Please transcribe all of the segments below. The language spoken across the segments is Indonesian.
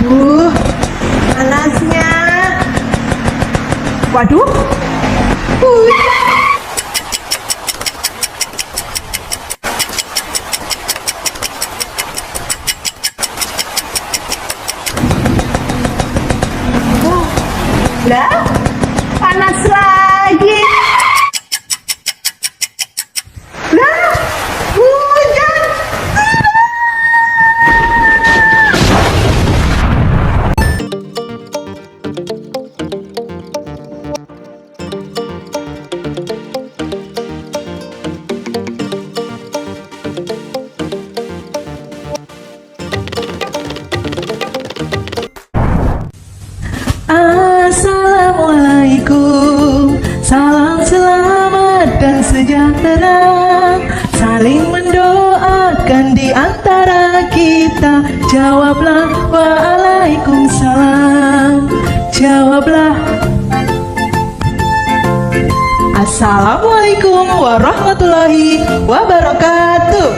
Aduh, panasnya. Waduh. Lah, panas lagi. Lah, hujan. Assalamualaikum, salam selamat dan sejahtera, saling mendoakan di antara kita. Jawablah waalaikumsalam, jawablah. Assalamualaikum warahmatullahi wabarakatuh.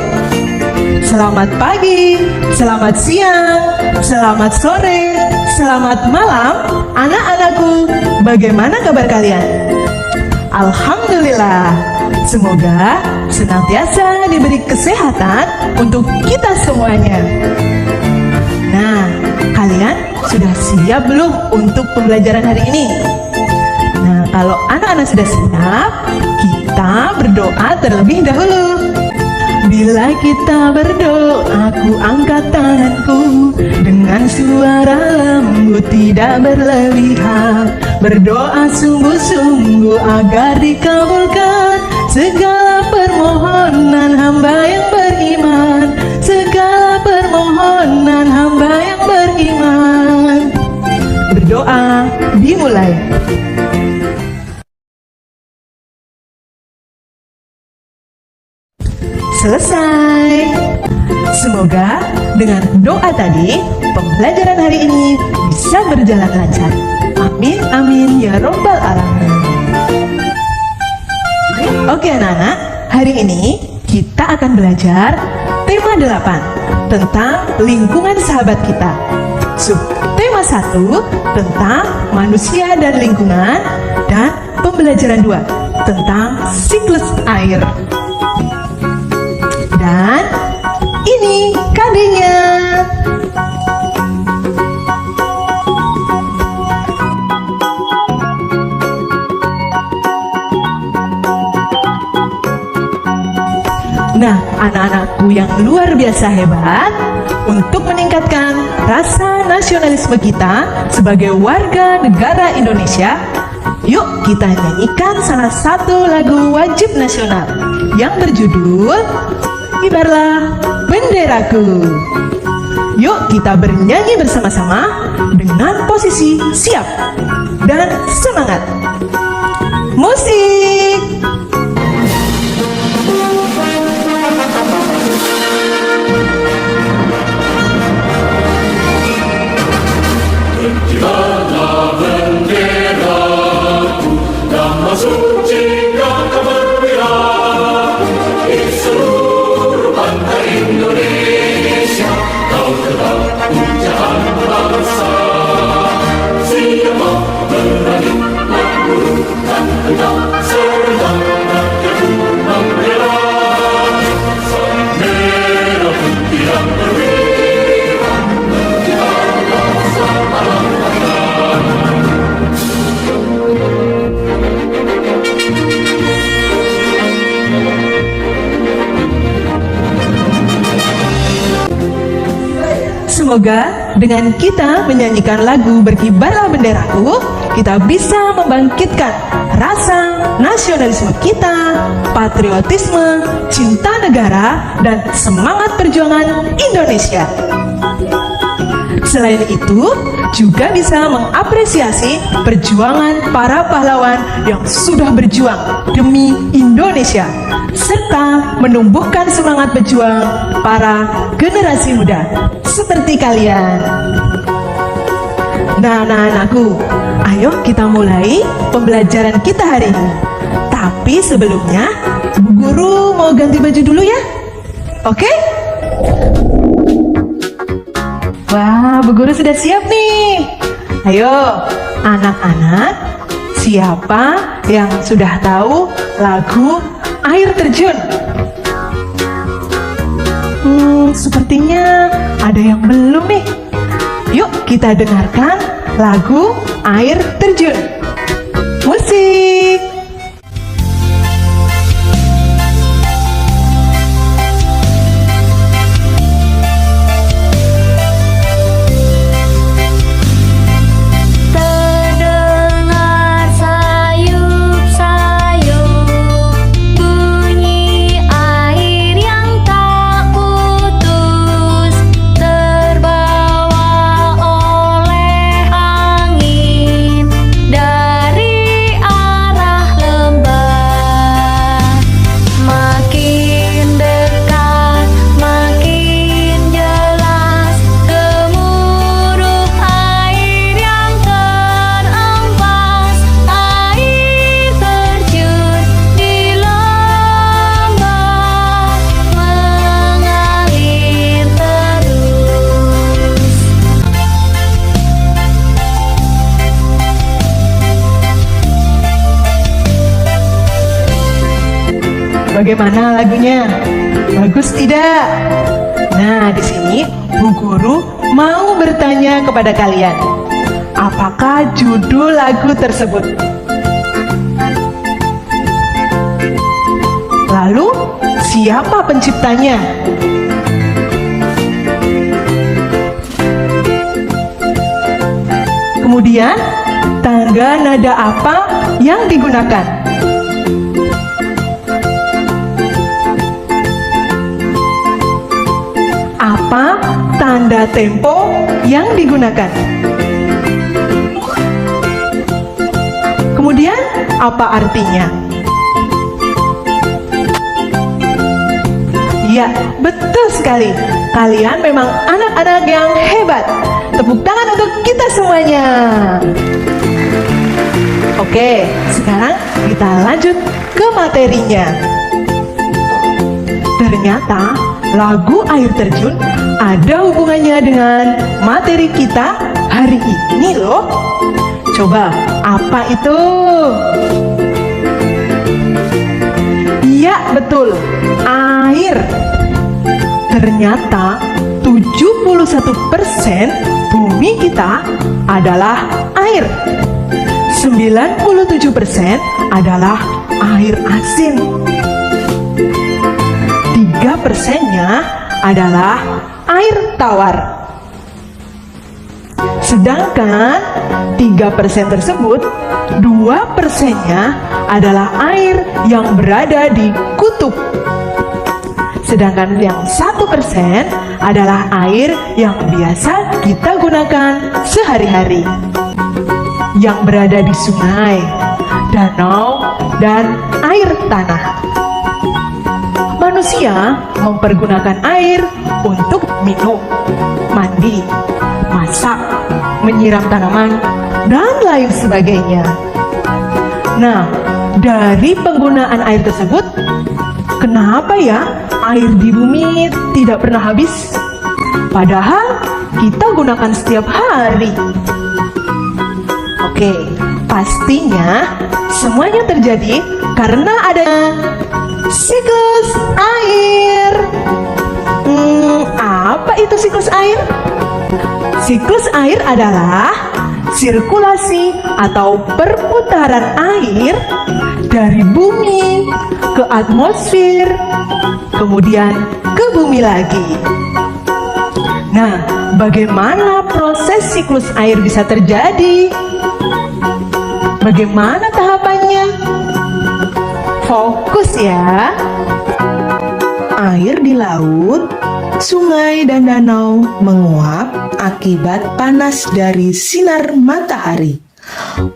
Selamat pagi, selamat siang, selamat sore, selamat malam, anak-anakku. Bagaimana kabar kalian? Alhamdulillah. Semoga senantiasa diberi kesehatan untuk kita semuanya. Nah, kalian sudah siap belum untuk pembelajaran hari ini? Nah, kalau anak-anak sudah siap, kita berdoa terlebih dahulu. Bila kita berdoa, ku angkat tanganku dengan suara lembut tidak berlebihan. Berdoa sungguh-sungguh agar dikabulkan segala permohonan hamba yang beriman. Segala permohonan hamba yang beriman. Berdoa dimulai. Selesai. Semoga dengan doa tadi pembelajaran hari ini bisa berjalan lancar. Amin amin ya robbal alamin. Oke anak-anak, hari ini kita akan belajar tema 8 tentang lingkungan sahabat kita. Subtema 1 tentang manusia dan lingkungan, dan pembelajaran 2 tentang siklus air. Dan ini KD-nya. Nah, anak-anakku yang luar biasa hebat, untuk meningkatkan rasa nasionalisme kita sebagai warga negara Indonesia, yuk kita nyanyikan salah satu lagu wajib nasional yang berjudul Kibarlah Benderaku. Yuk kita bernyanyi bersama-sama dengan posisi siap dan semangat. Musik. Kibarlah benderaku, damai suci kakak berwibawa di seluruh pantai Indonesia. Kau telah pujaan bangsa, siapa berani memburukan hendak serta rakyatku membela. Sang merah putih yang berwibawa menjilatlah samaran. Semoga dengan kita menyanyikan lagu Berkibarlah Benderaku, kita bisa membangkitkan rasa nasionalisme kita, patriotisme, cinta negara, dan semangat perjuangan Indonesia. Selain itu, juga bisa mengapresiasi perjuangan para pahlawan yang sudah berjuang demi Indonesia, serta menumbuhkan semangat berjuang para generasi muda seperti kalian. Nah, anak-anakku, ayo kita mulai pembelajaran kita hari ini. Tapi sebelumnya, Bu Guru mau ganti baju dulu ya? Oke? Wah, Bu Guru sudah siap nih. Ayo, anak-anak, siapa yang sudah tahu lagu Air Terjun? Sepertinya ada yang belum nih. Yuk kita dengarkan lagu Air Terjun. Musik. Bagaimana lagunya? Bagus tidak? Nah, di sini Bu Guru mau bertanya kepada kalian. Apakah judul lagu tersebut? Lalu, siapa penciptanya? Kemudian, tangga nada apa yang digunakan? Apa tanda tempo yang digunakan? Kemudian, apa artinya? Ya, betul sekali. Kalian memang anak-anak yang hebat. Tepuk tangan untuk kita semuanya. Oke, sekarang kita lanjut ke materinya. Ternyata lagu Air Terjun ada hubungannya dengan materi kita hari ini loh. Coba, apa itu? Iya, betul. Air. Ternyata 71% bumi kita adalah air. 97% adalah air asin. 3%-nya adalah air tawar. Sedangkan 3% tersebut, 2%-nya adalah air yang berada di kutub. Sedangkan yang 1% adalah air yang biasa kita gunakan sehari-hari, yang berada di sungai, danau, dan air tanah. Manusia mempergunakan air untuk minum, mandi, masak, menyiram tanaman, dan lain sebagainya. Nah, dari penggunaan air tersebut, kenapa ya air di bumi tidak pernah habis? Padahal kita gunakan setiap hari. Oke, pastinya semuanya terjadi karena ada siklus air. Apa itu siklus air? Siklus air adalah sirkulasi atau perputaran air dari bumi ke atmosfer, kemudian ke bumi lagi. Nah, bagaimana proses siklus air bisa terjadi? Bagaimana tahapannya? Fokus ya. Air di laut, sungai dan danau menguap akibat panas dari sinar matahari.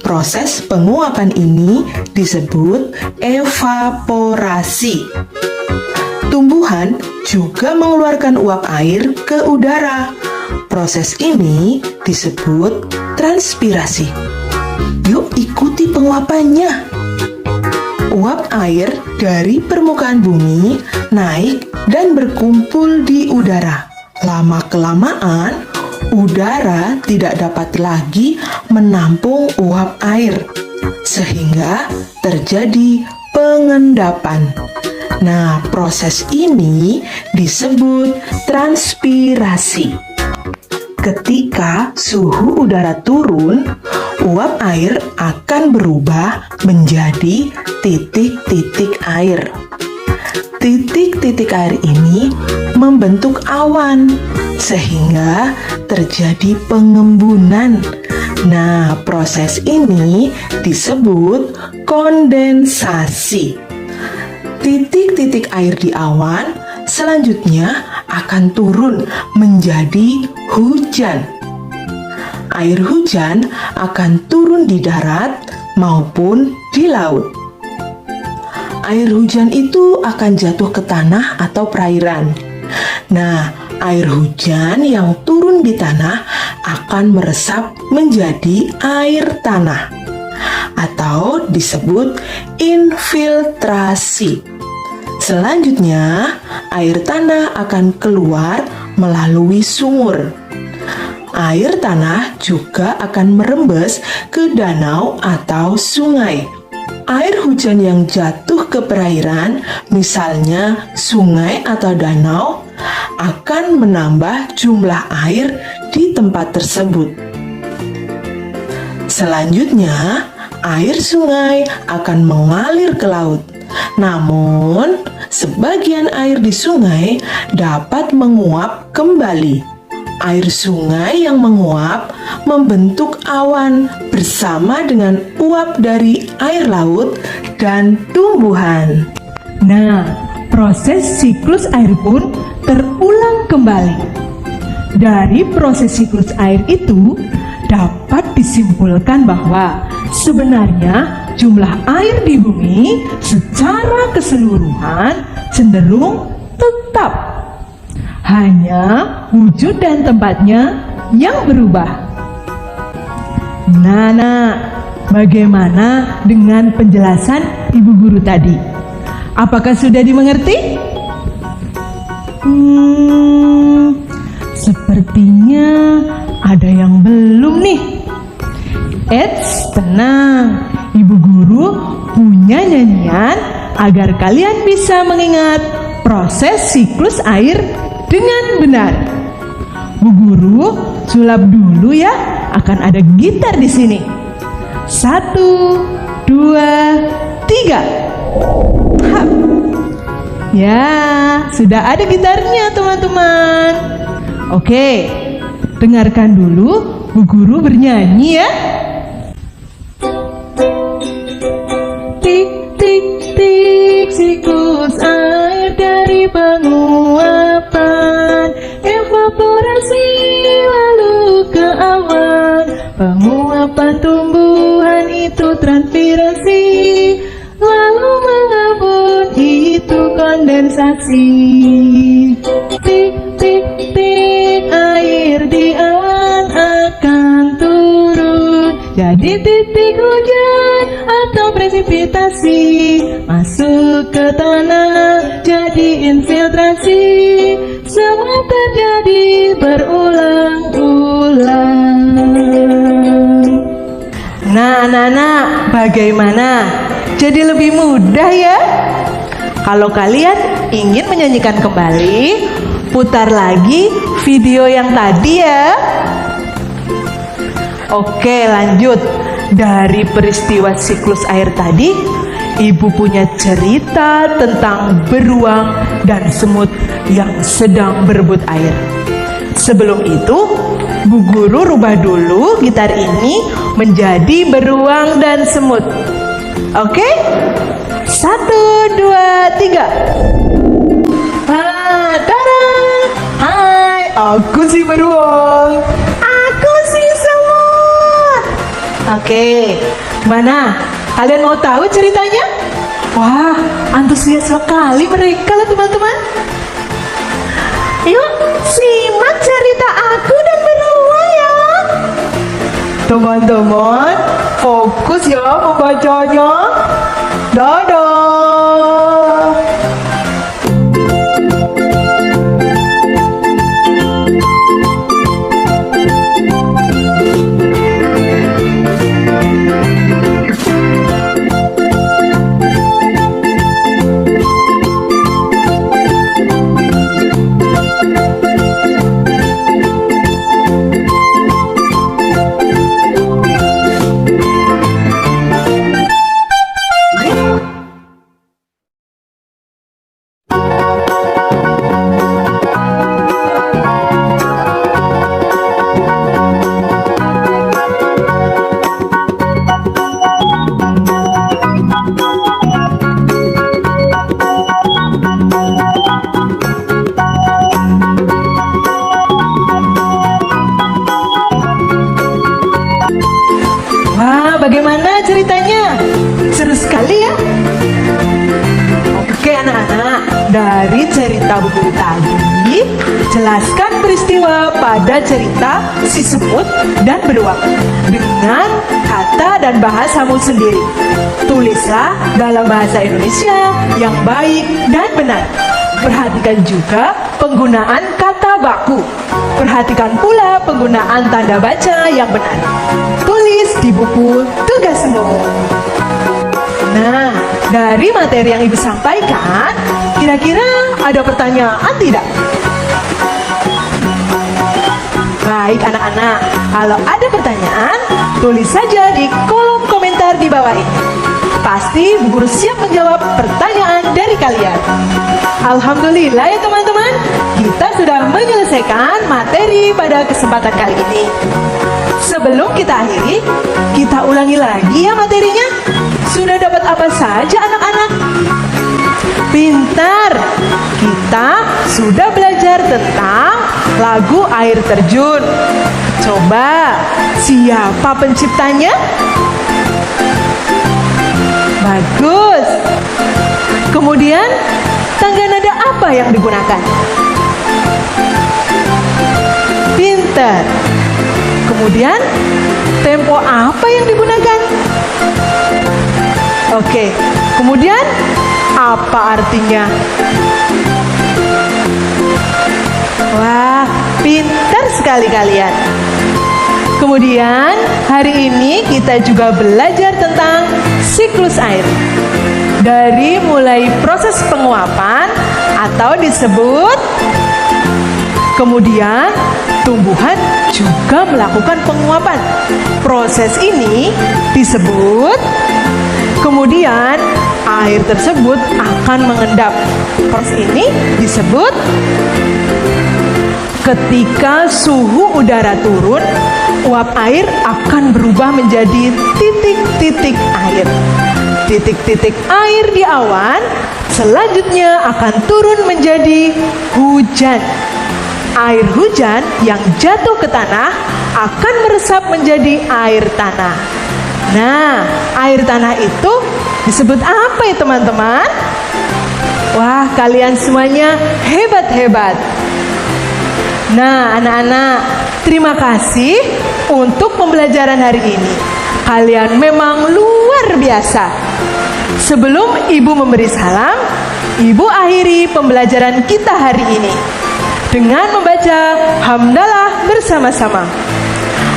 Proses penguapan ini disebut evaporasi. Tumbuhan juga mengeluarkan uap air ke udara. Proses ini disebut transpirasi. Yuk ikuti penguapannya. Uap air dari permukaan bumi naik dan berkumpul di udara. Lama-kelamaan, udara tidak dapat lagi menampung uap air, sehingga terjadi pengendapan. Nah, proses ini disebut transpirasi. Ketika suhu udara turun, uap air akan berubah menjadi titik-titik air. Titik-titik air ini membentuk awan, sehingga terjadi pengembunan. Nah, proses ini disebut kondensasi. Titik-titik air di awan selanjutnya akan turun menjadi hujan. Air hujan akan turun di darat maupun di laut. Air hujan itu akan jatuh ke tanah atau perairan. Nah, air hujan yang turun di tanah akan meresap menjadi air tanah atau disebut infiltrasi. Selanjutnya, air tanah akan keluar melalui sumur. Air tanah juga akan merembes ke danau atau sungai. Air hujan yang jatuh ke perairan, misalnya sungai atau danau, akan menambah jumlah air di tempat tersebut. Selanjutnya, air sungai akan mengalir ke laut. Namun, sebagian air di sungai dapat menguap kembali. Air sungai yang menguap membentuk awan bersama dengan uap dari air laut dan tumbuhan. Nah, proses siklus air pun terulang kembali. Dari proses siklus air itu dapat disimpulkan bahwa sebenarnya jumlah air di bumi secara keseluruhan cenderung tetap. Hanya wujud dan tempatnya yang berubah. Nah, bagaimana dengan penjelasan Ibu Guru tadi? Apakah sudah dimengerti? Sepertinya ada yang belum nih. Eits, tenang. Ibu Guru punya nyanyian agar kalian bisa mengingat proses siklus air dengan benar. Bu Guru sulap dulu ya, akan ada gitar di sini. 1, 2, 3. Hap. Ya, sudah ada gitarnya teman-teman. Oke, dengarkan dulu Bu Guru bernyanyi ya. Tik tik tik siklus air dari penguapan, evaporasi lalu ke awan, penguapan tumbuhan itu transpirasi, lalu mengembun itu kondensasi. Tik tik tik air di awan akan turun jadi titik hujan atau presipitasi, masuk ke tanah jadi infiltrasi, semua terjadi berulang-ulang. Nah, bagaimana? Jadi lebih mudah ya? Kalau kalian ingin menyanyikan kembali, putar lagi video yang tadi ya. Oke, lanjut. Dari peristiwa siklus air tadi, Ibu punya cerita tentang beruang dan semut yang sedang berebut air. Sebelum itu, Bu Guru rubah dulu gitar ini menjadi beruang dan semut. Oke? 1, 2, 3. Tada! Hai, aku si beruang. Aku si semut. Oke, mana? Kalian mau tahu ceritanya? Wah, antusias sekali mereka lah teman-teman. Yuk, simak cerita aku dan beruang ya. Teman-teman, fokus ya membacanya. Dadah. bagaimana ceritanya? Seru sekali ya. Oke anak-anak, dari cerita buku tadi, jelaskan peristiwa pada cerita si semut dan beruang dengan kata dan bahasamu sendiri. Tulislah dalam bahasa Indonesia yang baik dan benar. Perhatikan juga penggunaan kata baku. Perhatikan pula penggunaan tanda baca yang benar. Tulis di buku tugasmu. Nah, dari materi yang Ibu sampaikan, kira-kira ada pertanyaan tidak? Baik anak-anak, kalau ada pertanyaan, tulis saja di kolom komentar di bawah ini. Pasti Bu Guru siap menjawab pertanyaan dari kalian. Alhamdulillah ya teman-teman, kita sudah menyelesaikan materi pada kesempatan kali ini. Sebelum kita akhiri, kita ulangi lagi ya materinya. Sudah dapat apa saja anak-anak? Pintar! Kita sudah belajar tentang lagu Air Terjun. Coba, siapa penciptanya? Bagus! Kemudian, tangga nada apa yang digunakan? Pintar! Kemudian, tempo apa yang digunakan? Oke, kemudian apa artinya? Wah, pintar sekali kalian. Kemudian, hari ini kita juga belajar tentang siklus air. Dari mulai proses penguapan atau disebut, kemudian tumbuhan juga melakukan penguapan. Proses ini disebut, kemudian air tersebut akan mengendap. Proses ini disebut ketika suhu udara turun, uap air akan berubah menjadi titik-titik air. Titik-titik air di awan selanjutnya akan turun menjadi hujan. Air hujan yang jatuh ke tanah akan meresap menjadi air tanah. Nah, air tanah itu disebut apa ya teman-teman? Wah, kalian semuanya hebat-hebat. Nah, anak-anak, terima kasih untuk pembelajaran hari ini. Kalian memang luar biasa. Sebelum Ibu memberi salam, Ibu akhiri pembelajaran kita hari ini dengan membaca hamdalah bersama-sama.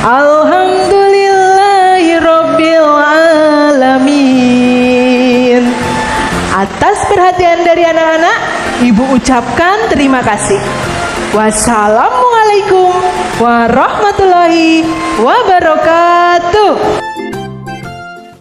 Alhamdulillahirabbil alamin. Atas perhatian dari anak-anak, Ibu ucapkan terima kasih. Wassalamualaikum warahmatullahi wabarakatuh.